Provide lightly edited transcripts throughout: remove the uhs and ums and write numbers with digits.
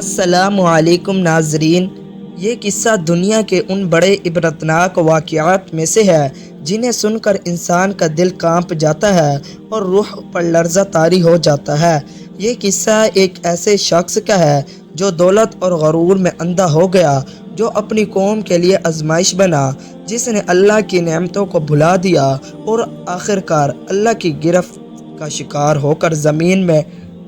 السلام علیکم ناظرین، یہ قصہ دنیا کے ان بڑے عبرتناک واقعات میں سے ہے جنہیں سن کر انسان کا دل کانپ جاتا ہے اور روح پر لرزہ طاری ہو جاتا ہے۔ یہ قصہ ایک ایسے شخص کا ہے جو دولت اور غرور میں اندھا ہو گیا، جو اپنی قوم کے لیے آزمائش بنا، جس نے اللہ کی نعمتوں کو بھلا دیا اور آخرکار اللہ کی گرفت کا شکار ہو کر زمین میں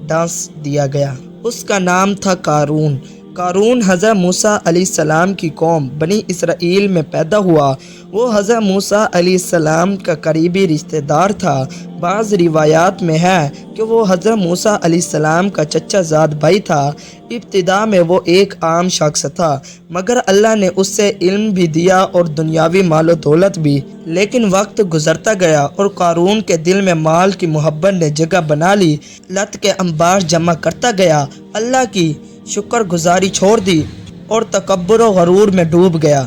ڈانس دیا گیا۔ اس کا نام تھا قارون۔ قارون حضرت موسیٰ علیہ السلام کی قوم بنی اسرائیل میں پیدا ہوا۔ وہ حضرت موسیٰ علیہ السلام کا قریبی رشتہ دار تھا۔ بعض روایات میں ہے کہ وہ حضرت موسیٰ علیہ السلام کا چچا زاد بھائی تھا۔ ابتدا میں وہ ایک عام شخص تھا، مگر اللہ نے اس سے علم بھی دیا اور دنیاوی مال و دولت بھی۔ لیکن وقت گزرتا گیا اور قارون کے دل میں مال کی محبت نے جگہ بنا لی۔ لت کے انبار جمع کرتا گیا، اللہ کی شکر گزاری چھوڑ دی اور تکبر و غرور میں ڈوب گیا۔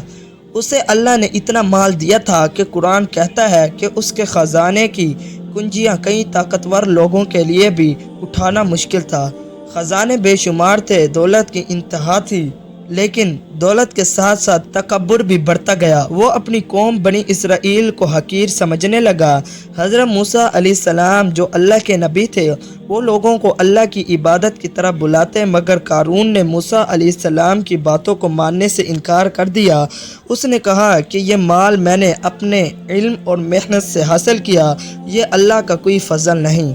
اسے اللہ نے اتنا مال دیا تھا کہ قرآن کہتا ہے کہ اس کے خزانے کی کنجیاں کئی طاقتور لوگوں کے لیے بھی اٹھانا مشکل تھا۔ خزانے بے شمار تھے، دولت کی انتہا تھی، لیکن دولت کے ساتھ ساتھ تکبر بھی بڑھتا گیا۔ وہ اپنی قوم بنی اسرائیل کو حقیر سمجھنے لگا۔ حضرت موسیٰ علیہ السلام جو اللہ کے نبی تھے، وہ لوگوں کو اللہ کی عبادت کی طرف بلاتے، مگر قارون نے موسیٰ علیہ السلام کی باتوں کو ماننے سے انکار کر دیا۔ اس نے کہا کہ یہ مال میں نے اپنے علم اور محنت سے حاصل کیا، یہ اللہ کا کوئی فضل نہیں۔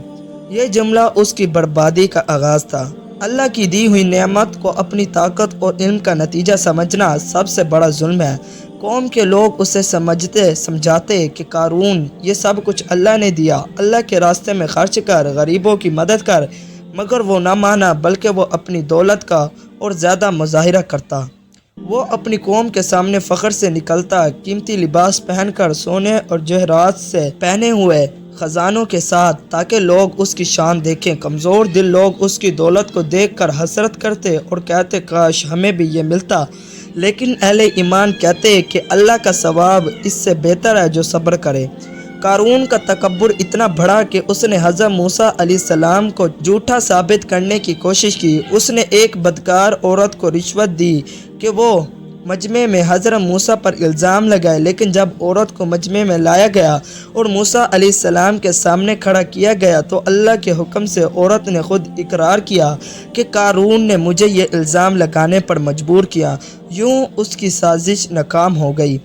یہ جملہ اس کی بربادی کا آغاز تھا۔ اللہ کی دی ہوئی نعمت کو اپنی طاقت اور علم کا نتیجہ سمجھنا سب سے بڑا ظلم ہے۔ قوم کے لوگ اسے سمجھاتے کہ قارون، یہ سب کچھ اللہ نے دیا، اللہ کے راستے میں خرچ کر، غریبوں کی مدد کر، مگر وہ نہ مانا، بلکہ وہ اپنی دولت کا اور زیادہ مظاہرہ کرتا۔ وہ اپنی قوم کے سامنے فخر سے نکلتا، قیمتی لباس پہن کر، سونے اور جواہرات سے پہنے ہوئے خزانوں کے ساتھ، تاکہ لوگ اس کی شان دیکھیں۔ کمزور دل لوگ اس کی دولت کو دیکھ کر حسرت کرتے اور کہتے کاش ہمیں بھی یہ ملتا، لیکن اہل ایمان کہتے کہ اللہ کا ثواب اس سے بہتر ہے جو صبر کرے۔ قارون کا تکبر اتنا بڑھا کہ اس نے حضرت موسیٰ علیہ السلام کو جھوٹا ثابت کرنے کی کوشش کی۔ اس نے ایک بدکار عورت کو رشوت دی کہ وہ مجمع میں حضرت موسیٰ پر الزام لگائے، لیکن جب عورت کو مجمع میں لایا گیا اور موسیٰ علیہ السلام کے سامنے کھڑا کیا گیا تو اللہ کے حکم سے عورت نے خود اقرار کیا کہ قارون نے مجھے یہ الزام لگانے پر مجبور کیا۔ یوں اس کی سازش ناکام ہو گئی۔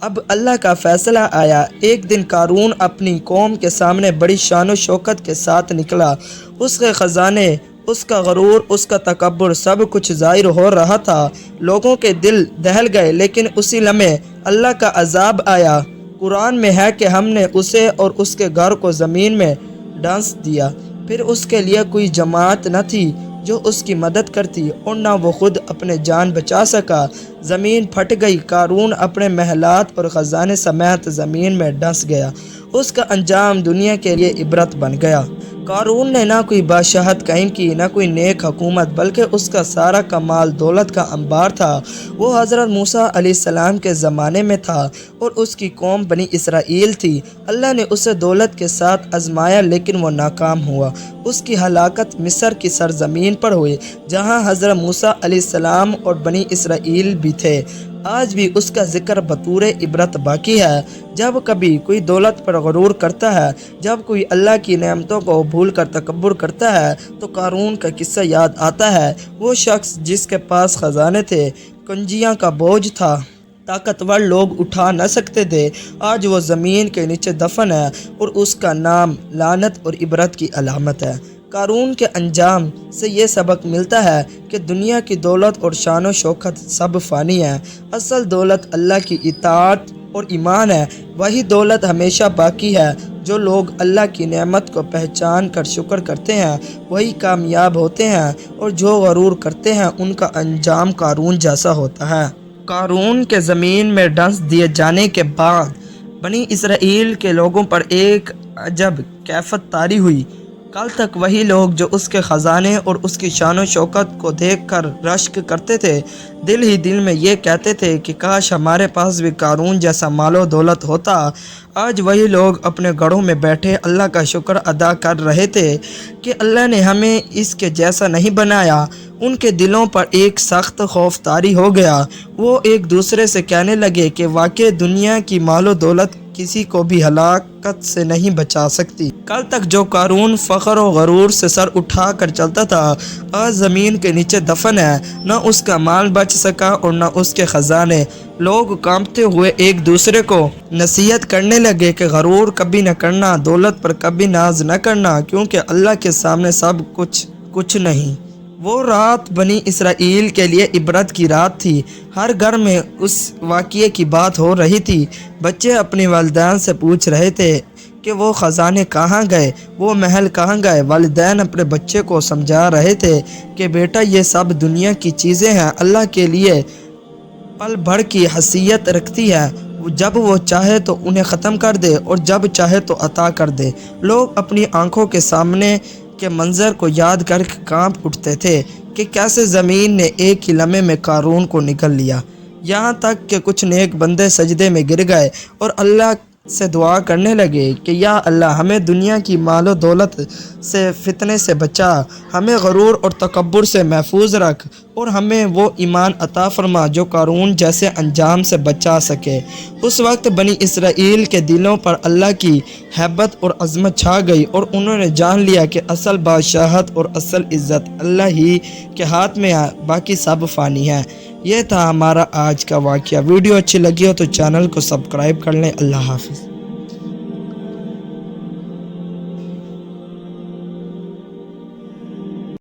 اب اللہ کا فیصلہ آیا۔ ایک دن قارون اپنی قوم کے سامنے بڑی شان و شوکت کے ساتھ نکلا۔ اس کے خزانے، اس کا غرور، اس کا تکبر، سب کچھ ظاہر ہو رہا تھا۔ لوگوں کے دل دہل گئے، لیکن اسی لمحے اللہ کا عذاب آیا۔ قرآن میں ہے کہ ہم نے اسے اور اس کے گھر کو زمین میں ڈانس دیا، پھر اس کے لیے کوئی جماعت نہ تھی جو اس کی مدد کرتی، اور نہ وہ خود اپنے جان بچا سکا۔ زمین پھٹ گئی، قارون اپنے محلات اور خزانے سمیت زمین میں ڈس گیا۔ اس کا انجام دنیا کے لیے عبرت بن گیا۔ قارون نے نہ کوئی بادشاہت قائم کی، نہ کوئی نیک حکومت، بلکہ اس کا سارا کمال دولت کا انبار تھا۔ وہ حضرت موسیٰ علیہ السلام کے زمانے میں تھا اور اس کی قوم بنی اسرائیل تھی۔ اللہ نے اسے دولت کے ساتھ آزمایا، لیکن وہ ناکام ہوا۔ اس کی ہلاکت مصر کی سرزمین پر ہوئی، جہاں حضرت موسیٰ علیہ السلام اور بنی اسرائیل بھی تھے۔ آج بھی اس کا ذکر بطور عبرت باقی ہے۔ جب کبھی کوئی دولت پر غرور کرتا ہے، جب کوئی اللہ کی نعمتوں کو بھول کر تکبر کرتا ہے، تو قارون کا قصہ یاد آتا ہے۔ وہ شخص جس کے پاس خزانے تھے، کنجیاں کا بوجھ تھا، طاقتور لوگ اٹھا نہ سکتے تھے، آج وہ زمین کے نیچے دفن ہے، اور اس کا نام لعنت اور عبرت کی علامت ہے۔ قارون کے انجام سے یہ سبق ملتا ہے کہ دنیا کی دولت اور شان و شوکت سب فانی ہے۔ اصل دولت اللہ کی اطاعت اور ایمان ہے۔ وہی دولت ہمیشہ باقی ہے۔ جو لوگ اللہ کی نعمت کو پہچان کر شکر کرتے ہیں، وہی کامیاب ہوتے ہیں، اور جو غرور کرتے ہیں ان کا انجام قارون جیسا ہوتا ہے۔ قارون کے زمین میں ڈنس دیے جانے کے بعد بنی اسرائیل کے لوگوں پر ایک عجب کیفیت طاری ہوئی۔ کل تک وہی لوگ جو اس کے خزانے اور اس کی شان و شوکت کو دیکھ کر رشک کرتے تھے، دل ہی دل میں یہ کہتے تھے کہ کاش ہمارے پاس بھی قارون جیسا مال و دولت ہوتا۔ آج وہی لوگ اپنے گھروں میں بیٹھے اللہ کا شکر ادا کر رہے تھے کہ اللہ نے ہمیں اس کے جیسا نہیں بنایا۔ ان کے دلوں پر ایک سخت خوف طاری ہو گیا۔ وہ ایک دوسرے سے کہنے لگے کہ واقعی دنیا کی مال و دولت کسی کو بھی ہلاکت سے نہیں بچا سکتی۔ کل تک جو قارون فخر و غرور سے سر اٹھا کر چلتا تھا، آج زمین کے نیچے دفن ہے۔ نہ اس کا مال بچ سکا اور نہ اس کے خزانے۔ لوگ کانپتے ہوئے ایک دوسرے کو نصیحت کرنے لگے کہ غرور کبھی نہ کرنا، دولت پر کبھی ناز نہ کرنا، کیونکہ اللہ کے سامنے سب کچھ نہیں۔ وہ رات بنی اسرائیل کے لیے عبرت کی رات تھی۔ ہر گھر میں اس واقعے کی بات ہو رہی تھی۔ بچے اپنے والدین سے پوچھ رہے تھے کہ وہ خزانے کہاں گئے، وہ محل کہاں گئے۔ والدین اپنے بچے کو سمجھا رہے تھے کہ بیٹا یہ سب دنیا کی چیزیں ہیں، اللہ کے لیے پل بھر کی حیثیت رکھتی ہے۔ جب وہ چاہے تو انہیں ختم کر دے اور جب چاہے تو عطا کر دے۔ لوگ اپنی آنکھوں کے سامنے کے منظر کو یاد کر کے کانپ اٹھتے تھے کہ کیسے زمین نے ایک ہی لمحے میں قارون کو نگل لیا۔ یہاں تک کہ کچھ نیک بندے سجدے میں گر گئے اور اللہ سے دعا کرنے لگے کہ یا اللہ ہمیں دنیا کی مال و دولت سے فتنے سے بچا، ہمیں غرور اور تکبر سے محفوظ رکھ اور ہمیں وہ ایمان عطا فرما جو قارون جیسے انجام سے بچا سکے۔ اس وقت بنی اسرائیل کے دلوں پر اللہ کی ہیبت اور عظمت چھا گئی اور انہوں نے جان لیا کہ اصل بادشاہت اور اصل عزت اللہ ہی کے ہاتھ میں ہے، باقی سب فانی ہے۔ یہ تھا ہمارا آج کا واقعہ۔ ویڈیو اچھی لگی ہو تو چینل کو سبسکرائب کر لیں۔ اللہ حافظ۔